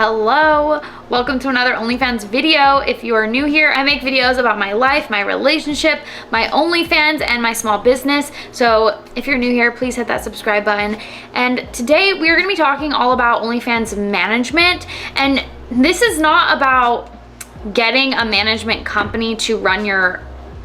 Hello, welcome to another OnlyFans video. If you are new here, I make videos about my life, my relationship, my OnlyFans, and my small business. So if you're new here, please hit that subscribe button. And today we are going to be talking all about OnlyFans management. And this is not about getting a management company to run your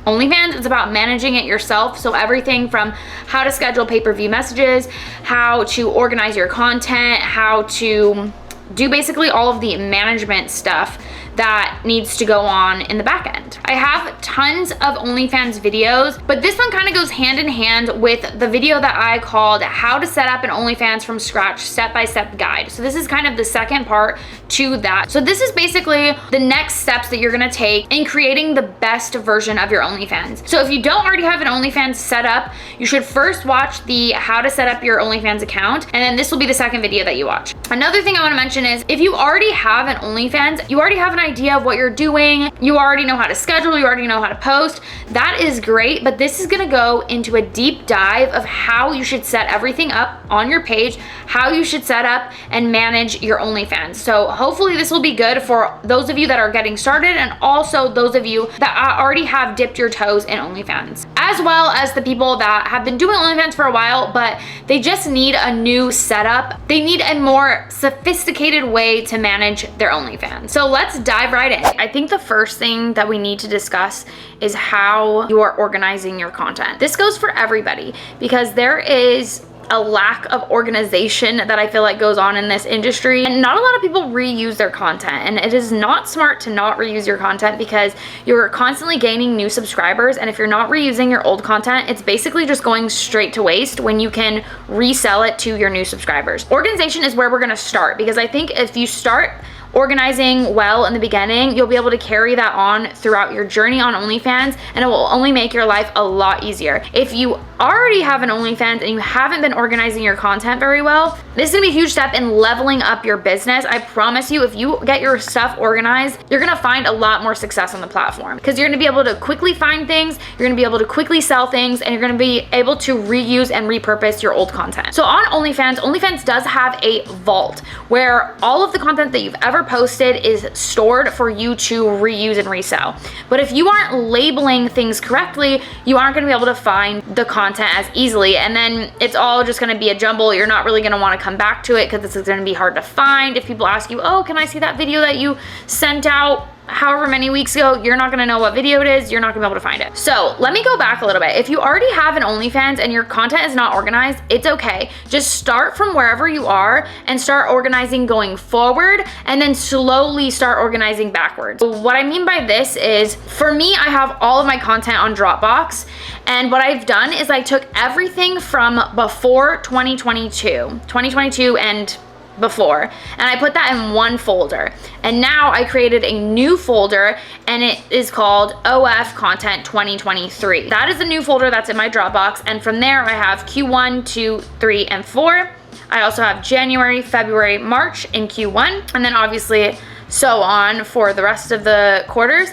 OnlyFans. It's about managing it yourself. So everything from how to schedule pay-per-view messages, how to organize your content, how to do basically all of the management stuff that needs to go on in the back end. I have tons of OnlyFans videos, but this one kind of goes hand in hand with the video that I called How to Set Up an OnlyFans from Scratch Step-by-Step Guide. So this is kind of the second part to that. So this is basically the next steps that you're gonna take in creating the best version of your OnlyFans. So if you don't already have an OnlyFans set up, you should first watch the How to Set Up Your OnlyFans account, and then this will be the second video that you watch. Another thing I wanna mention is if you already have an OnlyFans, you already have an idea of what you're doing, you already know how to schedule, you already know how to post, that is great, but this is gonna go into a deep dive of how you should set everything up on your page, how you should set up and manage your OnlyFans. So hopefully this will be good for those of you that are getting started and also those of you that already have dipped your toes in OnlyFans, as well as the people that have been doing OnlyFans for a while, but they just need a new setup. They need a more sophisticated way to manage their OnlyFans. So let's dive right in. I think the first thing that we need to discuss is how you are organizing your content. This goes for everybody because there is a lack of organization that I feel like goes on in this industry, and not a lot of people reuse their content, and it is not smart to not reuse your content because you're constantly gaining new subscribers, and if you're not reusing your old content, it's basically just going straight to waste when you can resell it to your new subscribers. Organization is where we're gonna start because I think if you start organizing well in the beginning, you'll be able to carry that on throughout your journey on OnlyFans, and it will only make your life a lot easier. If you already have an OnlyFans and you haven't been organizing your content very well, this is gonna be a huge step in leveling up your business. I promise you, if you get your stuff organized, you're gonna find a lot more success on the platform because you're gonna be able to quickly find things, you're gonna be able to quickly sell things, and you're gonna be able to reuse and repurpose your old content. So on OnlyFans does have a vault where all of the content that you've ever posted is stored for you to reuse and resell. But if you aren't labeling things correctly, you aren't gonna be able to find the content as easily, and then it's all just gonna be a jumble. You're not really gonna wanna come back to it because this is gonna be hard to find. If people ask you, oh, can I see that video that you sent out however many weeks ago, you're not gonna know what video it is, you're not gonna be able to find it. So let me go back a little bit. If you already have an OnlyFans and your content is not organized, it's okay. Just start from wherever you are and start organizing going forward, and then slowly start organizing backwards. What I mean by this is, for me, I have all of my content on Dropbox, and what I've done is I took everything from before 2022 and before, and I put that in one folder, and now I created a new folder, and it is called OF Content 2023. That is the new folder that's in my Dropbox, and from there I have Q1, 2, 3, and 4. I also have January, February, March in Q1, and then obviously so on for the rest of the quarters.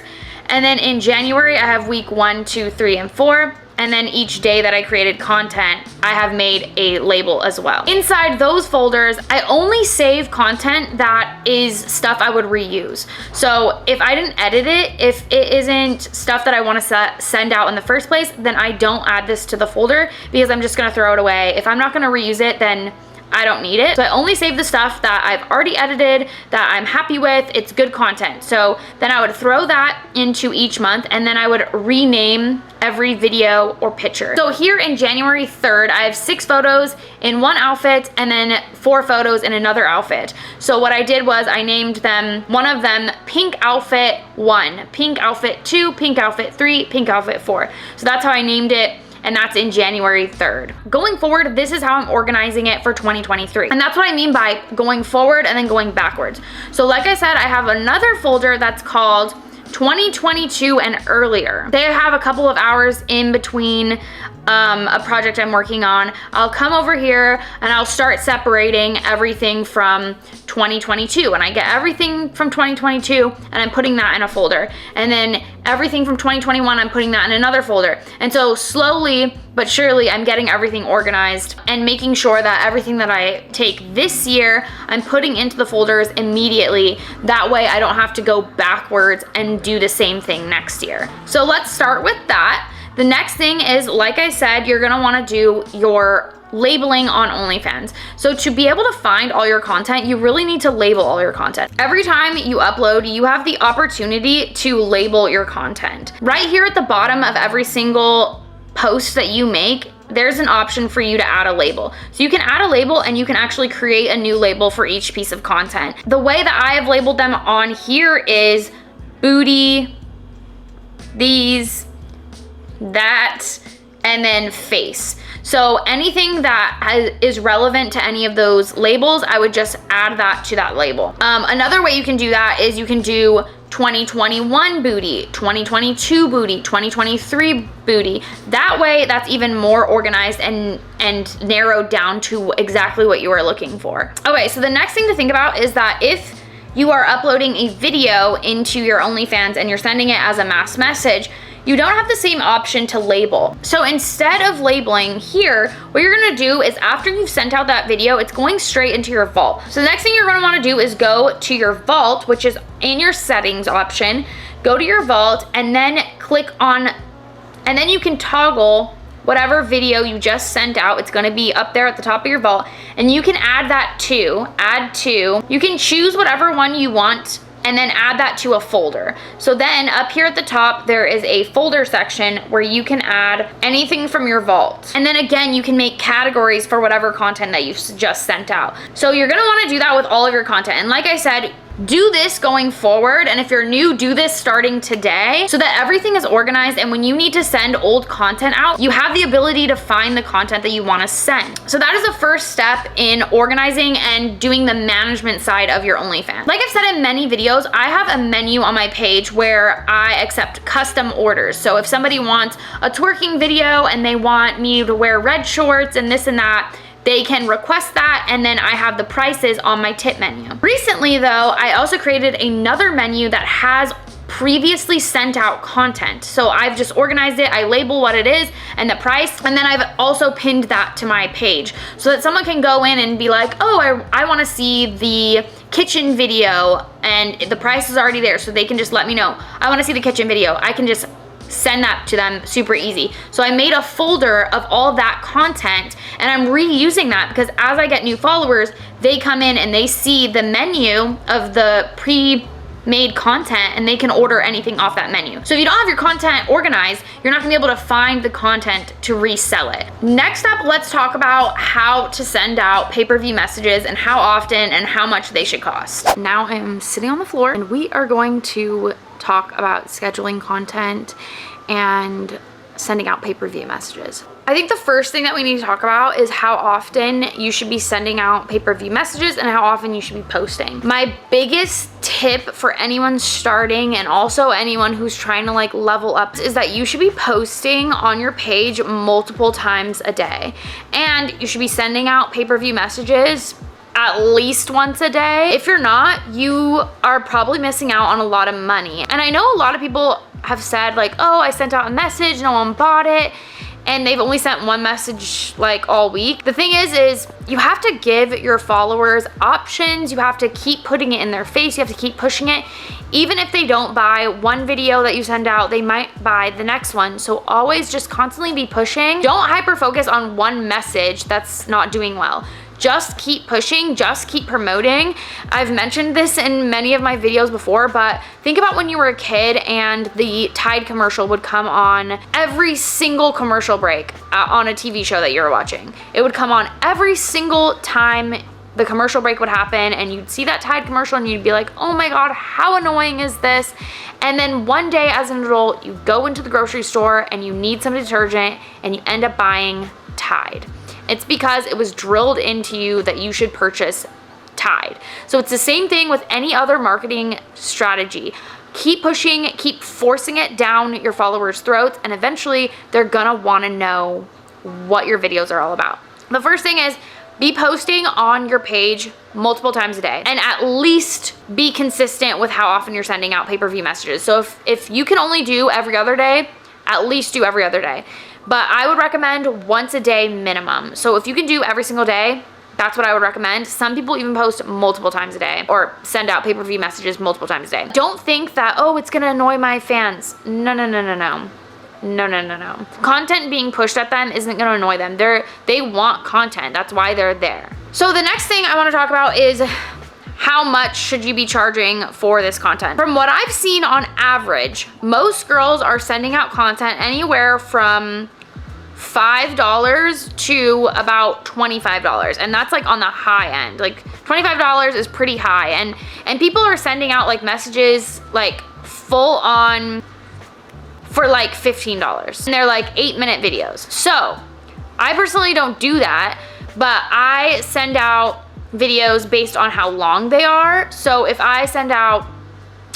And then in January I have week 1, 2, 3, and 4. And then each day that I created content, I have made a label as well. Inside those folders, I only save content that is stuff I would reuse. So if I didn't edit it, if it isn't stuff that I want to send out in the first place, then I don't add this to the folder because I'm just gonna throw it away. If I'm not gonna reuse it, then I don't need it. So I only save the stuff that I've already edited, that I'm happy with, it's good content. So then I would throw that into each month, and then I would rename every video or picture. So here in January 3rd, I have 6 photos in one outfit and then 4 photos in another outfit. So what I did was I named them, one of them Pink Outfit 1, Pink Outfit 2, Pink Outfit 3, Pink Outfit 4. So that's how I named it, and that's in January 3rd. Going forward, this is how I'm organizing it for 2023. And that's what I mean by going forward and then going backwards. So like I said, I have another folder that's called 2022 and earlier. They have a couple of hours in between a project I'm working on, I'll come over here and I'll start separating everything from 2022, and I get everything from 2022 and I'm putting that in a folder, and then everything from 2021 I'm putting that in another folder. And so slowly but surely I'm getting everything organized and making sure that everything that I take this year I'm putting into the folders immediately. That way I don't have to go backwards and do the same thing next year. So let's start with that. The next thing is, like I said, you're gonna wanna do your labeling on OnlyFans. So to be able to find all your content, you really need to label all your content. Every time you upload, you have the opportunity to label your content. Right here at the bottom of every single post that you make, there's an option for you to add a label. So you can add a label and you can actually create a new label for each piece of content. The way that I have labeled them on here is booty, these, that, and then face. So anything that is relevant to any of those labels, I would just add that to that label. Another way you can do that is you can do 2021 booty, 2022 booty, 2023 booty. That way, that's even more organized and narrowed down to exactly what you are looking for. Okay, so the next thing to think about is that if you are uploading a video into your OnlyFans and you're sending it as a mass message, you don't have the same option to label. So instead of labeling here, what you're gonna do is after you've sent out that video, it's going straight into your vault. So the next thing you're gonna wanna do is go to your vault, which is in your settings option, go to your vault and then click on, and then you can toggle whatever video you just sent out. It's gonna be up there at the top of your vault, and you can add that to, add to. You can choose whatever one you want and then add that to a folder. So then up here at the top, there is a folder section where you can add anything from your vault. And then again, you can make categories for whatever content that you've just sent out. So you're gonna wanna do that with all of your content. And like I said, do this going forward, and if you're new, do this starting today so that everything is organized, and when you need to send old content out, you have the ability to find the content that you want to send. So that is the first step in organizing and doing the management side of your OnlyFans. Like I've said in many videos, I have a menu on my page where I accept custom orders. So if somebody wants a twerking video and they want me to wear red shorts and this and that, they can request that, and then I have the prices on my tip menu. Recently though, I also created another menu that has previously sent out content. So I've just organized it, I label what it is and the price, and then I've also pinned that to my page so that someone can go in and be like, oh, I wanna see the kitchen video, and the price is already there, so they can just let me know, I wanna see the kitchen video. I can just send that to them super easy. So I made a folder of all of that content, and I'm reusing that because as I get new followers, they come in and they see the menu of the pre-made content and they can order anything off that menu. So if you don't have your content organized, you're not gonna be able to find the content to resell it. Next up, let's talk about how to send out pay-per-view messages and how often and how much they should cost. Now I'm sitting on the floor and we are going to talk about scheduling content and sending out pay-per-view messages. I think the first thing that we need to talk about is how often you should be sending out pay-per-view messages and how often you should be posting. My biggest tip for anyone starting and also anyone who's trying to like level up is that you should be posting on your page multiple times a day, and you should be sending out pay-per-view messages at least once a day. If you're not, you are probably missing out on a lot of money. And I know a lot of people have said like, oh, I sent out a message, no one bought it, and they've only sent one message like all week. The thing is you have to give your followers options. You have to keep putting it in their face. You have to keep pushing it. Even if they don't buy one video that you send out, they might buy the next one. So always just constantly be pushing. Don't hyper focus on one message that's not doing well. Just keep pushing, just keep promoting. I've mentioned this in many of my videos before, but think about when you were a kid and the Tide commercial would come on every single commercial break on a TV show that you were watching. It would come on every single time the commercial break would happen, and you'd see that Tide commercial and you'd be like, oh my God, how annoying is this? And then one day as an adult, you go into the grocery store and you need some detergent and you end up buying Tide. It's because it was drilled into you that you should purchase Tide. So it's the same thing with any other marketing strategy. keep pushing, keep forcing it down your followers' throats, and eventually they're gonna wanna know what your videos are all about. The first thing is be posting on your page multiple times a day, and at least be consistent with how often you're sending out pay-per-view messages. So if you can only do every other day, at least do every other day. But I would recommend once a day minimum. So if you can do every single day, that's what I would recommend. Some people even post multiple times a day or send out pay-per-view messages multiple times a day. Don't think that, oh, it's gonna annoy my fans. No. No. Content being pushed at them isn't gonna annoy them. They want content. That's why they're there. So the next thing I wanna talk about is how much should you be charging for this content? From what I've seen on average, most girls are sending out content anywhere from $5 to about $25, and that's like on the high end. Like $25 is pretty high, and people are sending out like messages like full on for like $15, and they're like 8-minute videos. So I personally don't do that, but I send out videos based on how long they are. So if I send out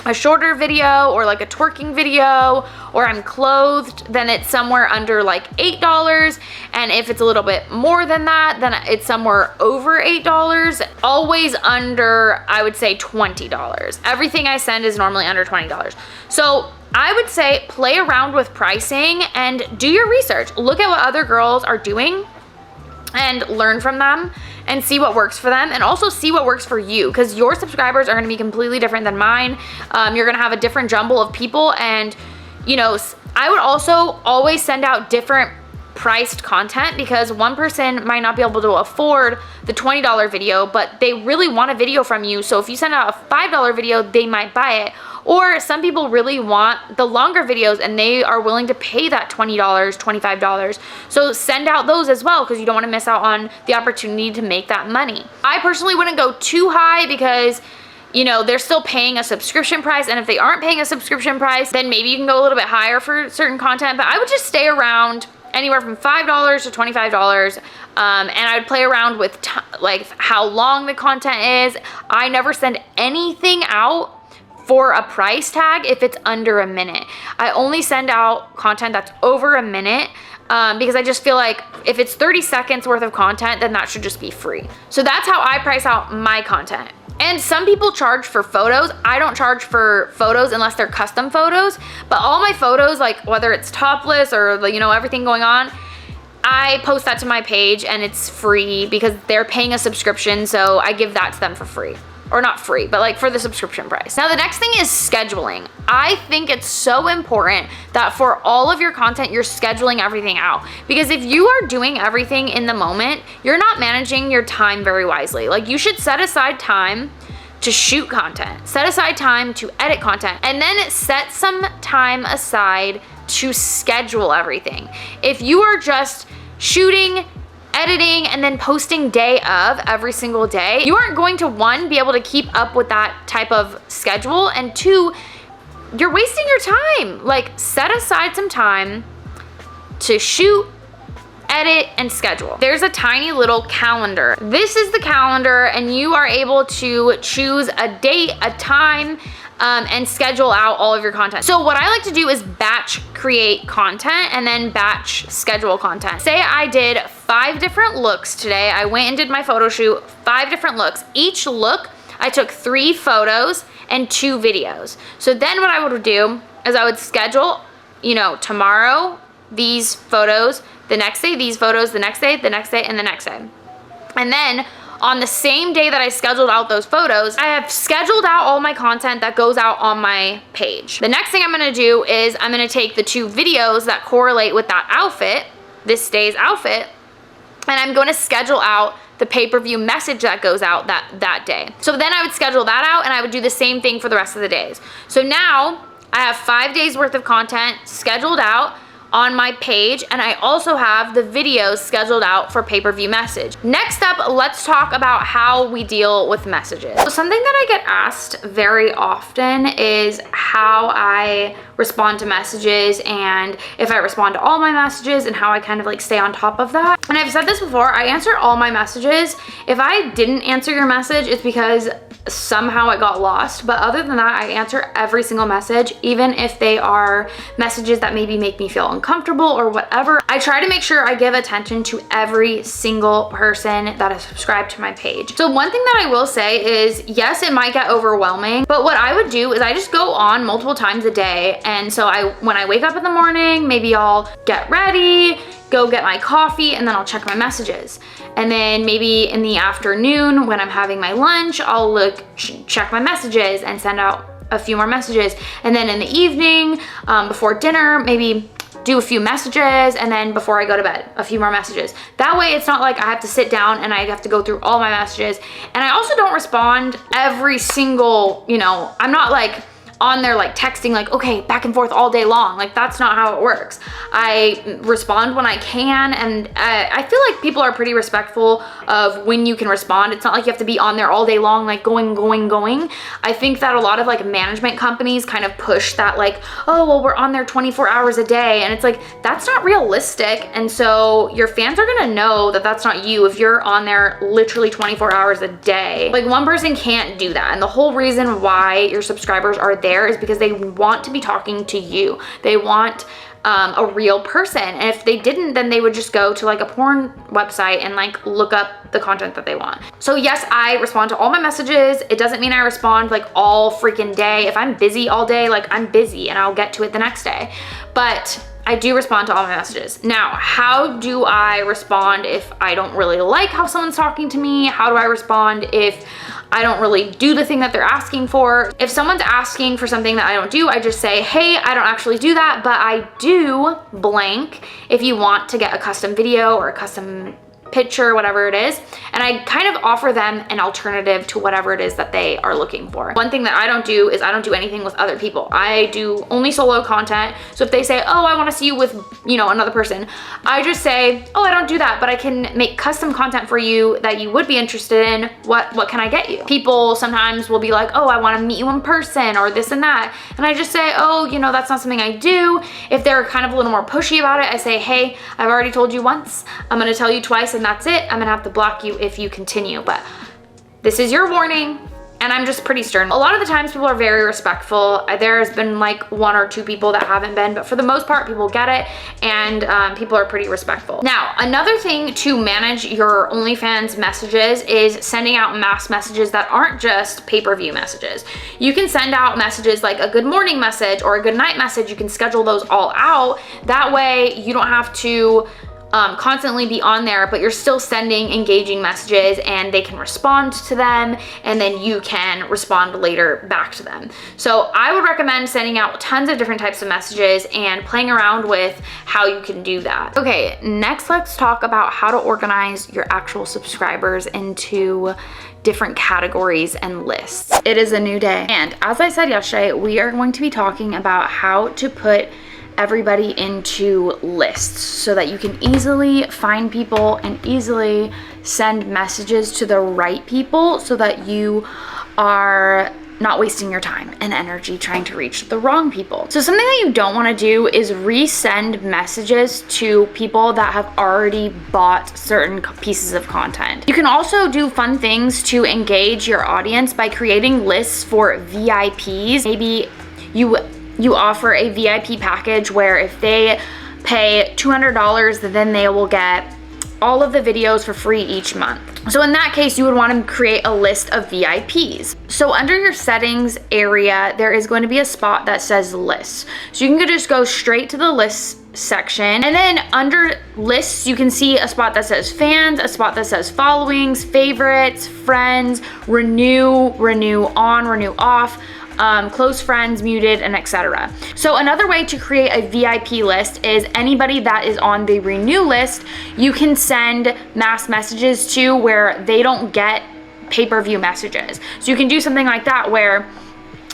a shorter video or like a twerking video, or I'm clothed, then it's somewhere under like $8. And if it's a little bit more than that, then it's somewhere over $8. Always under, I would say, $20. Everything I send is normally under $20. So I would say play around with pricing and do your research. Look at what other girls are doing and learn from them and see what works for them, and also see what works for you, because your subscribers are going to be completely different than mine. You're going to have a different jumble of people, and you know, I would also always send out different priced content, because one person might not be able to afford the $20 video, but they really want a video from you. So if you send out a $5 video, they might buy it. Or some people really want the longer videos and they are willing to pay that $20, $25. So send out those as well, because you don't want to miss out on the opportunity to make that money. I personally wouldn't go too high, because you know, they're still paying a subscription price, and if they aren't paying a subscription price, then maybe you can go a little bit higher for certain content. But I would just stay around anywhere from $5 to $25, and I would play around with like how long the content is. I never send anything out for a price tag if it's under a minute. I only send out content that's over a minute, because I just feel like if it's 30 seconds worth of content, then that should just be free. So that's how I price out my content. And some people charge for photos. I don't charge for photos unless they're custom photos, but all my photos, like whether it's topless or, you know, everything going on, I post that to my page and it's free because they're paying a subscription. So I give that to them for free. Or not free, but like for the subscription price. Now the next thing is scheduling. I think it's so important that for all of your content, you're scheduling everything out. Because if you are doing everything in the moment, you're not managing your time very wisely. Like you should set aside time to shoot content, set aside time to edit content, and then set some time aside to schedule everything. If you are just shooting, editing, and then posting day of every single day, you aren't going to, one, be able to keep up with that type of schedule, and two, you're wasting your time. Like set aside some time to shoot, edit, and schedule. There's a tiny little calendar. This is the calendar, and you are able to choose a date, a time, and schedule out all of your content. So what I like to do is batch create content and then batch schedule content. Say I did 5 different looks today. I went and did my photo shoot, 5 different looks. Each look, I took 3 photos and 2 videos. So then what I would do is I would schedule, you know, tomorrow, these photos, the next day, these photos, the next day, the next day, and the next day. And then on the same day that I scheduled out those photos, I have scheduled out all my content that goes out on my page. The next thing I'm gonna do is I'm gonna take the 2 videos that correlate with that outfit, this day's outfit, and I'm gonna schedule out the pay-per-view message that goes out that day. So then I would schedule that out, and I would do the same thing for the rest of the days. So now I have 5 days worth of content scheduled out on my page, and I also have the videos scheduled out for pay-per-view message. Next up, let's talk about how we deal with messages. So something that I get asked very often is how I respond to messages, and if I respond to all my messages, and how I kind of like stay on top of that. And I've said this before, I answer all my messages. If I didn't answer your message, it's because somehow it got lost, but other than that, I answer every single message, even if they are messages that maybe make me feel uncomfortable or whatever. I try to make sure I give attention to every single person that is subscribed to my page. So one thing that I will say is, yes, it might get overwhelming, but what I would do is I just go on multiple times a day. And so when I wake up in the morning, maybe I'll get ready, go get my coffee, and then I'll check my messages. And then maybe in the afternoon when I'm having my lunch, I'll check my messages and send out a few more messages. And then in the evening, before dinner, maybe do a few messages, and then before I go to bed, a few more messages. That way it's not like I have to sit down and I have to go through all my messages. And I also don't respond every single, I'm not like on there like texting like, okay, back and forth all day long. Like, that's not how it works. I respond when I can, and I feel like people are pretty respectful of when you can respond. It's not like you have to be on there all day long, like going. I think that a lot of like management companies kind of push that like, oh, well, we're on there 24 hours a day. And it's like, that's not realistic. And so your fans are gonna know that that's not you if you're on there literally 24 hours a day. Like, one person can't do that. And the whole reason why your subscribers are there is because they want to be talking to you. They want a real person. And if they didn't, then they would just go to like a porn website and like look up the content that they want. So yes, I respond to all my messages. It doesn't mean I respond like all freaking day. If I'm busy all day, like I'm busy and I'll get to it the next day. But I do respond to all my messages. Now, how do I respond if I don't really like how someone's talking to me? How do I respond if I don't really do the thing that they're asking for? If someone's asking for something that I don't do, I just say, hey, I don't actually do that, but I do blank if you want to get a custom video or a custom picture, whatever it is. And I kind of offer them an alternative to whatever it is that they are looking for. One thing that I don't do is I don't do anything with other people. I do only solo content. So if they say, oh, I want to see you with, another person, I just say, oh, I don't do that, but I can make custom content for you that you would be interested in. What can I get you? People sometimes will be like, oh, I want to meet you in person or this and that. And I just say, oh, that's not something I do. If they're kind of a little more pushy about it, I say, hey, I've already told you once. I'm going to tell you twice, and that's it. I'm gonna have to block you if you continue, but this is your warning. And I'm just pretty stern. A lot of the times people are very respectful. There's been like one or two people that haven't been, but for the most part, people get it, and people are pretty respectful. Now, another thing to manage your OnlyFans messages is sending out mass messages that aren't just pay-per-view messages. You can send out messages like a good morning message or a good night message. You can schedule those all out. That way you don't have to constantly be on there, but you're still sending engaging messages, and they can respond to them, and then you can respond later back to them. So I would recommend sending out tons of different types of messages and playing around with how you can do that. Okay, next let's talk about how to organize your actual subscribers into different categories and lists. It is a new day, and as I said yesterday, we are going to be talking about how to put everybody into lists so that you can easily find people and easily send messages to the right people, so that you are not wasting your time and energy trying to reach the wrong people. So something that you don't want to do is resend messages to people that have already bought certain pieces of content. You can also do fun things to engage your audience by creating lists for VIPs. Maybe you offer a VIP package where if they pay $200, then they will get all of the videos for free each month. So in that case, you would want to create a list of VIPs. So under your settings area, there is going to be a spot that says lists. So you can just go straight to the lists section, and then under lists, you can see a spot that says fans, a spot that says followings, favorites, friends, renew on, renew off, close friends, muted, and etc. So another way to create a VIP list is anybody that is on the renew list, you can send mass messages to where they don't get pay-per-view messages. So you can do something like that where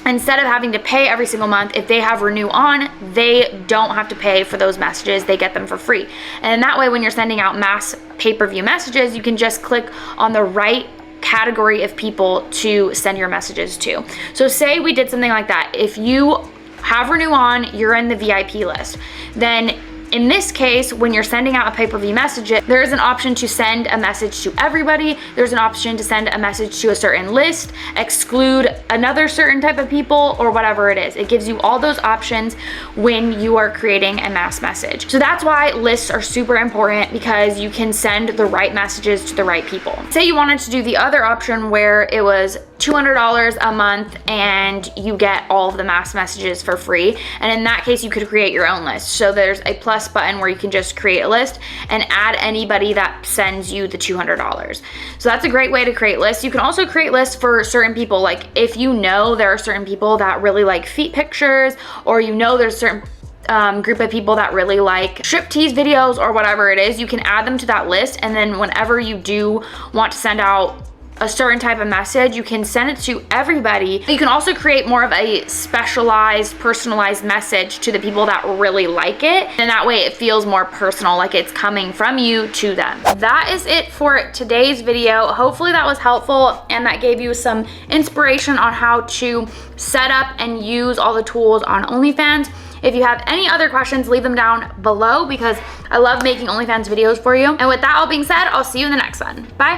instead of having to pay every single month, if they have renew on, they don't have to pay for those messages. They get them for free. And that way, when you're sending out mass pay-per-view messages, you can just click on the right category of people to send your messages to. So say we did something like that. If you have renew on, you're in the VIP list. Then in this case, when you're sending out a pay-per-view message, there is an option to send a message to everybody. There's an option to send a message to a certain list, exclude another certain type of people, or whatever it is. It gives you all those options when you are creating a mass message. So that's why lists are super important, because you can send the right messages to the right people. Say you wanted to do the other option where it was $200 a month and you get all of the mass messages for free. And in that case, you could create your own list. So there's a plus button where you can just create a list and add anybody that sends you the $200. So that's a great way to create lists. You can also create lists for certain people. Like if you know there are certain people that really like feet pictures, or you know there's certain group of people that really like striptease videos or whatever it is, you can add them to that list. And then whenever you do want to send out a certain type of message, you can send it to everybody. You can also create more of a specialized, personalized message to the people that really like it. And that way it feels more personal, like it's coming from you to them. That is it for today's video. Hopefully that was helpful and that gave you some inspiration on how to set up and use all the tools on OnlyFans. If you have any other questions, leave them down below, because I love making OnlyFans videos for you. And with that all being said, I'll see you in the next one. Bye.